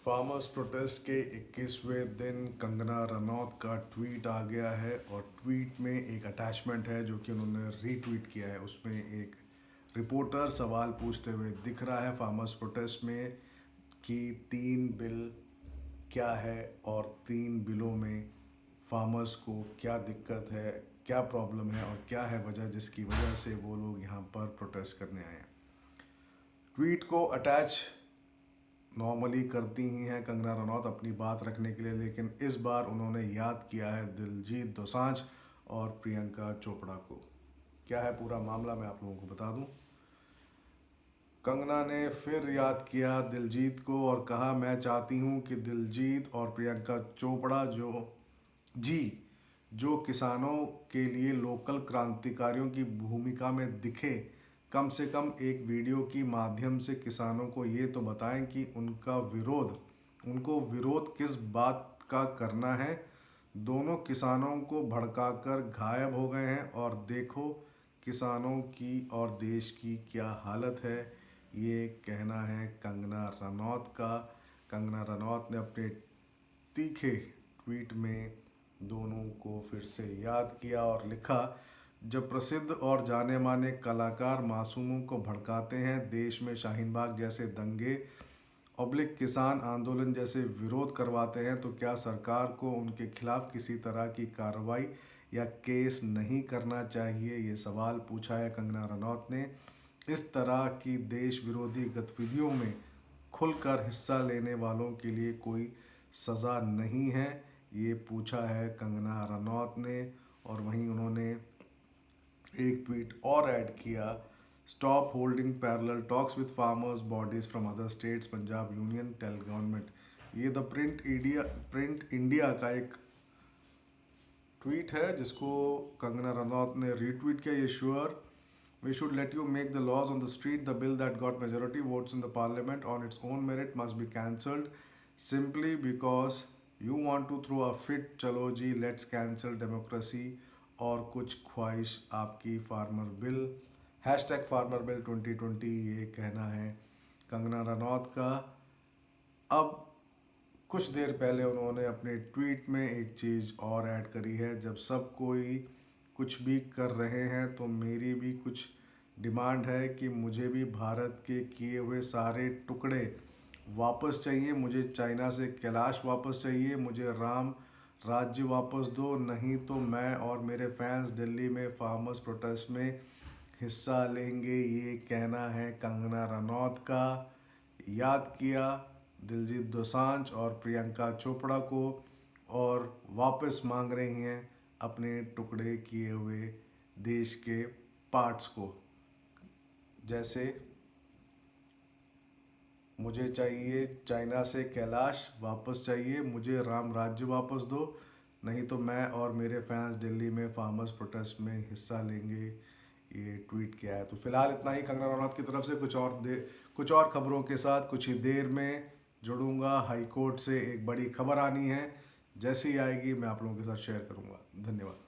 Farmers protest के 21वें दिन कंगना रनौत का ट्वीट आ गया है और ट्वीट में एक अटैचमेंट है जो कि उन्होंने रीट्वीट किया है। उसमें एक रिपोर्टर सवाल पूछते हुए दिख रहा है फार्मर्स प्रोटेस्ट में कि 3 बिल क्या है और 3 बिलों में फार्मर्स को क्या दिक्कत है, क्या प्रॉब्लम है और क्या है वजह जिसकी वजह से वो लोग यहाँ पर प्रोटेस्ट करने आए हैं। ट्वीट को अटैच नॉर्मली करती ही हैं कंगना रनौत अपनी बात रखने के लिए, लेकिन इस बार उन्होंने याद किया है दिलजीत दोसांझ और प्रियंका चोपड़ा को। क्या है पूरा मामला मैं आप लोगों को बता दूं। कंगना ने फिर याद किया दिलजीत को और कहा, मैं चाहती हूं कि दिलजीत और प्रियंका चोपड़ा जो किसानों के लिए लोकल क्रांतिकारियों की भूमिका में दिखे, कम से कम एक वीडियो की माध्यम से किसानों को ये तो बताएं कि उनको विरोध किस बात का करना है। दोनों किसानों को भड़काकर गायब हो गए हैं और देखो किसानों की और देश की क्या हालत है। ये कहना है कंगना रनौत का। कंगना रनौत ने अपने तीखे ट्वीट में दोनों को फिर से याद किया और लिखा, जब प्रसिद्ध और जाने माने कलाकार मासूमों को भड़काते हैं, देश में शाहीन बाग जैसे दंगे किसान आंदोलन जैसे विरोध करवाते हैं, तो क्या सरकार को उनके खिलाफ किसी तरह की कार्रवाई या केस नहीं करना चाहिए। ये सवाल पूछा है कंगना रनौत ने। इस तरह की देश विरोधी गतिविधियों में खुलकर हिस्सा लेने वालों के लिए कोई सज़ा नहीं है, ये पूछा है कंगना रनौत ने। और वहीं उन्होंने एक ट्वीट और ऐड किया, stop holding parallel talks with farmers bodies from other states, Punjab union tell government. ये द प्रिंट इंडिया का एक ट्वीट है जिसको कंगना रनौत ने रीट्वीट किया। ये sure We should let you make the laws on the street. The bill that got majority votes in the parliament on its own merit must be cancelled simply because you want to throw a fit चलो जी let's cancel democracy और कुछ ख्वाहिश आपकी farmer bill #farmer bill 2020। ये कहना है कंगना रनौत का। अब कुछ देर पहले उन्होंने अपने ट्वीट में एक चीज़ और ऐड करी है, जब सब कोई कुछ भी कर रहे हैं तो मेरी भी कुछ डिमांड है कि मुझे भी भारत के किए हुए सारे टुकड़े वापस चाहिए, मुझे चाइना से कैलाश वापस चाहिए, मुझे राम राज्य वापस दो, नहीं तो मैं और मेरे फैंस दिल्ली में फार्मर्स प्रोटेस्ट में हिस्सा लेंगे। ये कहना है कंगना रनौत का। याद किया दिलजीत दोसांझ और प्रियंका चोपड़ा को और वापस मांग रही हैं अपने टुकड़े किए हुए देश के पार्ट्स को। जैसे मुझे चाहिए चाइना से कैलाश वापस चाहिए, मुझे राम राज्य वापस दो, नहीं तो मैं और मेरे फैंस दिल्ली में फार्मर्स प्रोटेस्ट में हिस्सा लेंगे। ये ट्वीट किया है। तो फिलहाल इतना ही कंगना रनौत की तरफ से। कुछ और खबरों के साथ कुछ ही देर में जुड़ूंगा। हाई कोर्ट से एक बड़ी खबर आनी है, जैसे ही आएगी मैं आप लोगों के साथ शेयर करूंगा। धन्यवाद।